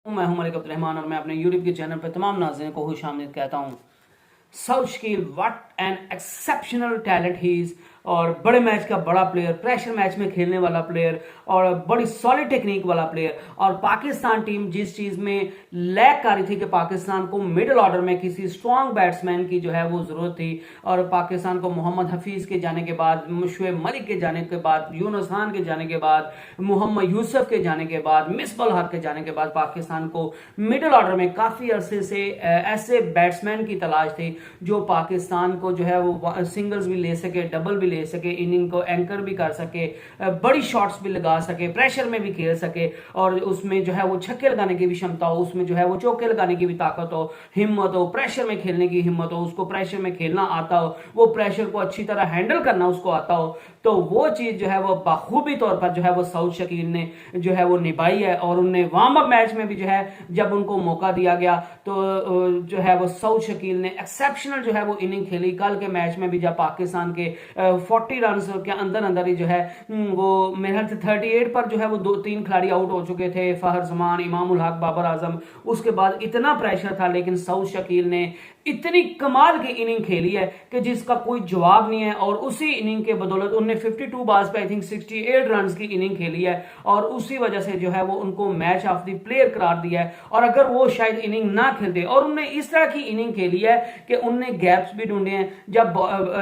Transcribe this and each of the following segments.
मैं हूं मलिक अब्दुल रहमान और मैं अपने यूट्यूब के चैनल पर तमाम नाज़रीन को खुशामदीद कहता हूं। South Shakeel what an exceptional talent he is, और बड़े मैच का बड़ा प्लेयर, प्रेशर मैच में खेलने वाला प्लेयर और बड़ी सॉलिड टेक्निक वाला प्लेयर। और पाकिस्तान टीम जिस चीज में लैक कर रही थी कि पाकिस्तान को मिडिल ऑर्डर में किसी स्ट्रॉन्ग बैट्समैन की जो है वो जरूरत थी, और पाकिस्तान को मोहम्मद हफीज के जाने के बाद, मुशफिक मलिक के जाने के बाद, यूनुस खान के जाने के बाद, मोहम्मद यूसुफ के जाने के बाद, मिसबाह हक के जाने के बाद पाकिस्तान को मिडिल ऑर्डर में काफी अरसे से ऐसे बैट्समैन की तलाश थी जो पाकिस्तान को जो है वो सिंगल्स भी ले सके, डबल भी ले सके, इनिंग को एंकर भी कर सके, बड़ी शॉट्स भी लगा सके, प्रेशर में भी खेल सके, और उसमें जो है वो छक्के लगाने की भी क्षमता हो, उसमें जो है वो चौके लगाने की भी ताकत हो, हिम्मत हो, प्रेशर में खेलने की हिम्मत हो, उसको प्रेशर में खेलना आता हो, वो प्रेशर को अच्छी तरह हैंडल करना उसको आता हो, तो वो चीज जो है वो बखूबी तौर पर जो है वो साउथ शकील ने जो है वो निभाई है। और उनने वार्म अप मैच में भी जो है जब उनको मौका दिया गया तो जो है वो साउथ शकील ने एक्सेप्शनल जो है वो इनिंग खेली। कल के मैच में भी जब पाकिस्तान के 40 रन के अंदर अंदर ही जो है वो मेरे ख्याल से 38 पर जो है वो 2-3 खिलाड़ी आउट हो चुके थे, फहर जमान, इमामुल हक, बाबर आजम। उसके बाद इतना प्रेशर था, लेकिन साउथ शकील ने इतनी कमाल की इनिंग खेली है कि जिसका कोई जवाब नहीं है। और उसी इनिंग के बदौलत उन्होंने 52 बॉल्स पे आई थिंक 68 रन की इनिंग खेली है, और उसी वजह से जो है वो उनको मैच ऑफ द प्लेयर करार दिया है। और अगर वो शायद इनिंग ना खेलते, और उन्होंने इस तरह की इनिंग खेली है कि उनने गैप्स भी ढूंढे हैं। जब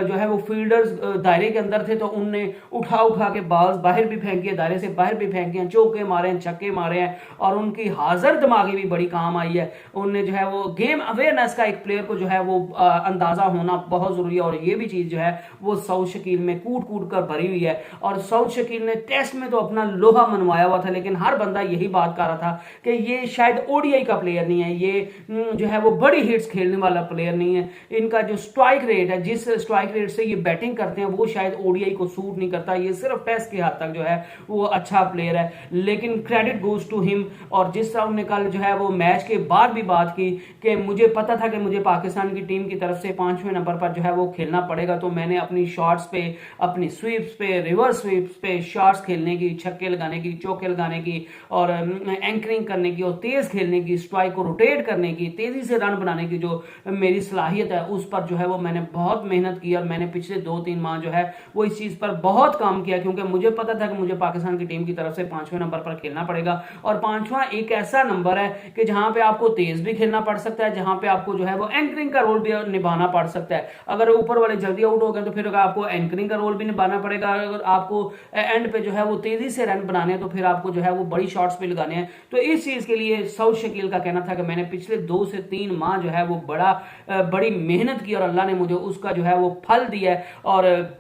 जो है वो फील्डर्स दायरे के अंदर थे तो उनने उठा उठा के बॉल्स बाहर भी फेंकी है, दायरे से बाहर भी फेंकी हैं, चौके मारे हैं, छक्के मारे हैं, और उनकी हाजिर दिमागी भी बड़ी काम आई है। उनने जो है वो गेम अवेयरनेस का एक प्लेयर को जो है वो अंदाजा होना बहुत जरूरी है, और ये भी चीज जो है वो साउथ शकील में कूट कूट कर भरी हुई है। और साउथ शकील ने टेस्ट में तो अपना लोहा मनवाया हुआ था, लेकिन हर बंदा यही बात कर रहा था कि ये शायद ओडीआई का प्लेयर नहीं है, ये जो है वो बड़ी हिट्स खेलने वाला प्लेयर नहीं है। इनका जो स्ट्राइक रेट है, जिस स्ट्राइक रेट से ये बैटिंग करते हैं, वो शायद ओडीआई को सूट नहीं करता, ये सिर्फ टेस्ट के हद तक जो है वो अच्छा प्लेयर है। लेकिन क्रेडिट गोज टू हिम। और जिस तरह उन्होंने कल जो है वो मैच के बाद भी बात की कि मुझे पता था कि मुझे पाकिस्तान की टीम की तरफ से 5वें नंबर पर जो है वो खेलना पड़ेगा, तो मैंने अपनी शॉट्स पे, अपनी स्वीप्स पे, रिवर्स स्वीप्स पे शॉट्स खेलने की, छक्के लगाने की, चौके लगाने की, और एंकरिंग करने की, और तेज खेलने की, स्ट्राइक को रोटेट करने की, तेजी से रन बनाने की जो मेरी सलाहियत है, उस पर जो है वो मैंने बहुत मेहनत की। और मैंने पिछले 2-3 माह जो है वो इस चीज पर बहुत काम किया, क्योंकि मुझे पता था कि मुझे पाकिस्तान की टीम की तरफ से 5वें नंबर पर खेलना पड़ेगा। और 5वां एक ऐसा नंबर है कि जहां पे आपको तेज भी खेलना पड़ सकता है, जहां पे आपको जो है वो एंकरिंग का रोल भी निभाना पड़ सकता है। अगर ऊपर वाले जल्दी आउट हो गए तो फिर आपको एंकरिंग का रोल भी निभाना पड़ेगा। अगर आपको एंड पे जो है वो तेजी से रन बनाने हैं तो फिर आपको जो है वो बड़ी शॉट्स भी लगाने हैं। तो इस चीज के लिए साउथ शकील का कहना था कि मैंने पिछले 2 से 3 माह जो है वो बड़ी मेहनत की, और अल्लाह ने मुझे उसका जो है वो फल दिया है। और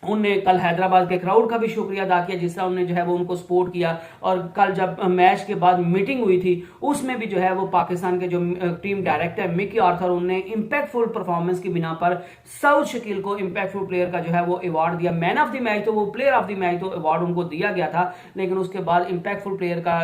उनने कल हैदराबाद के क्राउड का भी शुक्रिया अदा किया, जिस तरह उन्होंने जो है वो उनको सपोर्ट किया। और कल जब मैच के बाद मीटिंग हुई थी, उसमें भी जो है वो पाकिस्तान के जो टीम डायरेक्टर मिकी आर्थर, उन्होंने इंपैक्टफुल परफॉर्मेंस की बिना पर साउथ शकील को इंपैक्टफुल प्लेयर का जो है वो अवार्ड दिया। मैन ऑफ द मैच तो वो, प्लेयर ऑफ द मैच तो अवार्ड उनको दिया गया था, लेकिन उसके बाद इंपैक्टफुल प्लेयर का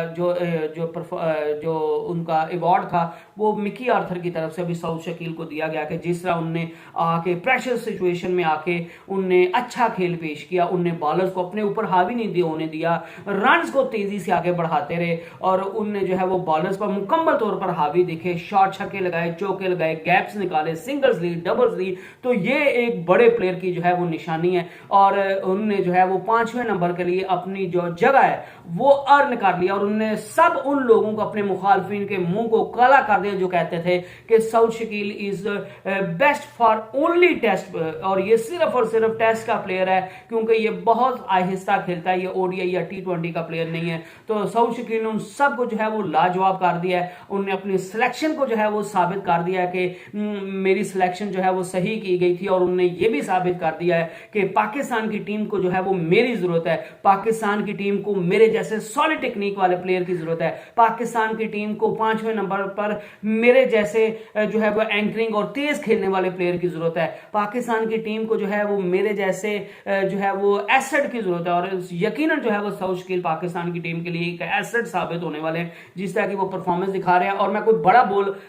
जो उनका अवार्ड था वो मिकी आर्थर की तरफ से भी साउथ शकील को दिया गया, कि जिस तरह उनने आके प्रेशर सिचुएशन में आके उनने अच्छा खेल पेश किया। उनने बॉलर्स को अपने ऊपर हावी नहीं होने दिया, रन्स को तेजी से आगे बढ़ाते रहे, और उनने जो है वो बॉलर्स पर मुकम्मल तौर पर हावी दिखे, शॉट छक्के लगाए, चौके लगाए, गैप्स निकाले, सिंगल्स ली, डबल्स ली। तो ये एक बड़े प्लेयर की जो है वो निशानी है। और उनने जो है वो 5वें नंबर के लिए अपनी जो जगह है वो अर्न कर लिया। और उनने सब उन लोगों को, अपने मुखालफिन के मुंह को काला कर दिया जो कहते थे कि south Shakeel is best for only test, और ये सिर्फ और सिर्फ टेस्ट का प्लेयर है, क्योंकि ये बहुत आहिस्ता खेलता है, ये ओडीआई या टी20 का प्लेयर नहीं है। तो साउथ शकील ने उन सबको जो है वो लाजवाब कर दिया है। उन्होंने अपनी सिलेक्शन को जो है वो साबित कर दिया है कि मेरी सिलेक्शन जो है वो सही की गई थी। और उन्होंने ये भी साबित कर दिया है कि पाकिस्तान की टीम को जो है वो मेरी जरूरत है, पाकिस्तान की टीम को मेरे जैसे सॉलिड टेक्निक वाले प्लेयर की जरूरत है, पाकिस्तान की टीम को 5वें नंबर पर मेरे जैसे जो है वो एंकरिंग और तेज खेलने वाले प्लेयर की जरूरत है, पाकिस्तान की टीम को जो है वो मेरे जैसे जो है वो एसेट की जरूरत है। और यकीनन जो है वो साउथ शकील पाकिस्तान की टीम के लिए एक एसेट साबित होने वाले हैं, जिस तरह की वो परफॉर्मेंस दिखा रहे हैं। और मैं कोई बड़ा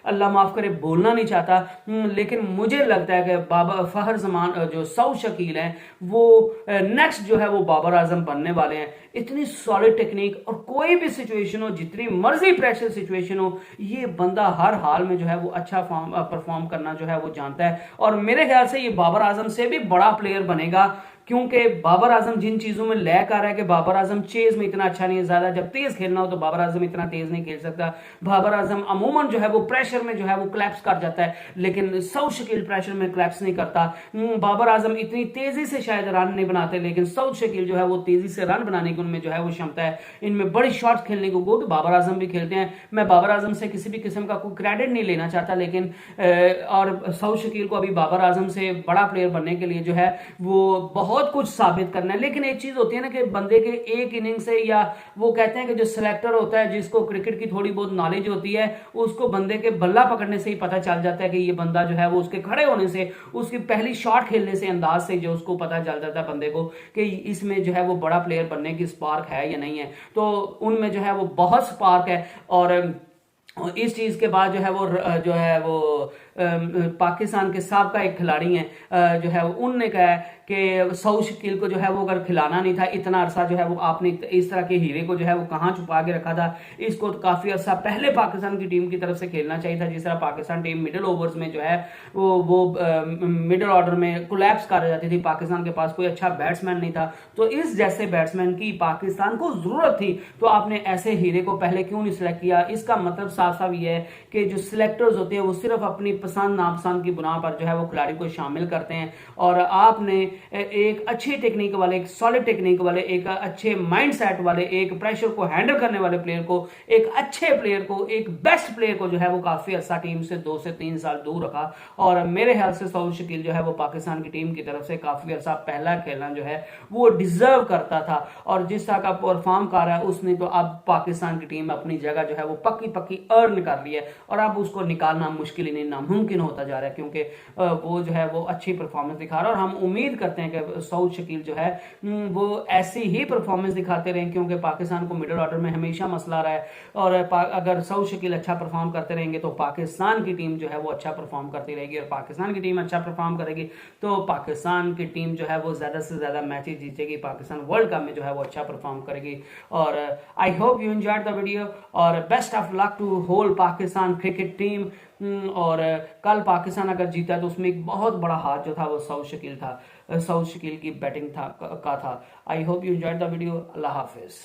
अल्लाह माफ करे बोलना नहीं चाहता, लेकिन मुझे लगता है कि बाबर फहर जमान जो साउथ शकील हैं वो नेक्स्ट जो है वो बाबर आजम बनने वाले हैं। इतनी सॉलिड टेक्निक, और कोई भी सिचुएशन हो, जितनी मर्जी प्रेशर सिचुएशन हो, ये बंदा हर हाल में जो है वो अच्छा परफॉर्म करना जो है वो जानता है। और मेरे ख्याल से ये बाबर आजम से भी बड़ा प्लेयर बनेगा, क्योंकि बाबर आजम जिन चीजों में लैक आ रहा है कि बाबर आजम चेज में इतना अच्छा नहीं है, ज्यादा जब तेज खेलना हो तो बाबर आजम इतना तेज नहीं खेल सकता। बाबर आजम अमूमन जो है वो प्रेशर में जो है वो क्लैप्स कर जाता है, लेकिन सऊद शकील प्रेशर में क्लैप्स नहीं करता। बाबर आजम इतनी तेजी से शायद रन नहीं बनाते, लेकिन सऊद शकील जो है वो तेजी से रन बनाने की उनमें जो है वो क्षमता है। इनमें बड़ी शॉट्स खेलने को गो तो बाबर आजम भी खेलते हैं। मैं बाबर आजम से किसी भी किस्म का कोई क्रेडिट नहीं लेना चाहता, लेकिन और सऊद शकील को अभी बाबर आजम से बड़ा प्लेयर बनने के लिए जो है वो बहुत कुछ साबित करना है। लेकिन एक चीज होती है ना कि बंदे के एक इनिंग से, या वो कहते हैं कि जो सिलेक्टर होता है जिसको क्रिकेट की थोड़ी बहुत नॉलेज होती है, उसको बंदे के बल्ला पकड़ने से ही पता चल जाता है कि ये बंदा जो है वो उसके खड़े होने से, उसकी पहली शॉट खेलने से, अंदाज से जो उसको पता चल जाता है बंदे को कि इसमें जो है वो बड़ा प्लेयर बनने की स्पार्क है या नहीं है। तो उनमें जो है वो बहुत स्पार्क है। और इस चीज के बाद जो है वो पाकिस्तान के साबका एक खिलाड़ी हैं जो है उनने कहा है कि सऊद शकील को जो है वो अगर खिलाना नहीं था इतना अरसा, जो है वो आपने इस तरह के हीरे को जो है वो कहाँ छुपा के रखा था। इसको तो काफी अरसा पहले पाकिस्तान की टीम की तरफ से खेलना चाहिए था। जिस तरह पाकिस्तान टीम मिडिल ओवर्स में जो है वो मिडिल ऑर्डर में कोलैप्स कर जाती थी, पाकिस्तान के पास कोई अच्छा बैट्समैन नहीं था। तो इस जैसे बैट्समैन की पाकिस्तान को जरूरत थी, तो आपने ऐसे हीरे को पहले क्यों नहीं सिलेक्ट किया। इसका मतलब साफ साफ ये है कि जो सिलेक्टर्स होते हैं वो सिर्फ अपनी पसंद नापसंद की बुना पर जो है वो खिलाड़ी को शामिल करते हैं। और आपने एक अच्छी टेक्निक वाले, एक सॉलिड टेक्निक वाले, एक अच्छे माइंडसेट वाले, एक प्रेशर को हैंडल करने वाले प्लेयर को, एक अच्छे प्लेयर को, एक बेस्ट प्लेयर को जो है वो काफी अच्छा टीम से 2 से 3 साल दूर रखा। और मेरे ख्याल से सऊद शकील जो है वो पाकिस्तान की टीम की तरफ से काफी अच्छा पहला खेलना जो है वो डिजर्व करता था। और जिस तरह का परफॉर्म कर रहा है उसने, तो अब पाकिस्तान की टीम अपनी जगह जो है वो पक्की पक्की अर्न कर ली है, और अब उसको निकालना मुश्किल ही नहीं, नामुमकिन होता जा रहा है, क्योंकि वो जो है वो अच्छी परफॉर्मेंस दिखा रहा है। और हम उम्मीद करते हैं कि सऊद शकील जो है वो ऐसी ही परफॉर्मेंस दिखाते रहें, क्योंकि पाकिस्तान को मिडिल ऑर्डर में हमेशा मसला रहा है। और अगर सऊद शकील अच्छा परफॉर्म करते रहेंगे तो पाकिस्तान की टीम जो है वो अच्छा परफॉर्म करती रहेगी, और पाकिस्तान की टीम अच्छा परफॉर्म करेगी तो पाकिस्तान की टीम जो है वो ज्यादा से ज्यादा मैचेस जीतेगी, पाकिस्तान वर्ल्ड कप में जो है वो अच्छा परफॉर्म करेगी। और I hope you enjoyed the video, और best of luck to whole Pakistan cricket team. और कल पाकिस्तान अगर जीता तो उसमें एक बहुत बड़ा हाथ जो था वो सऊद शकील था, सऊद शकील की बैटिंग का था। आई hope you enjoyed the video. Allah Hafiz.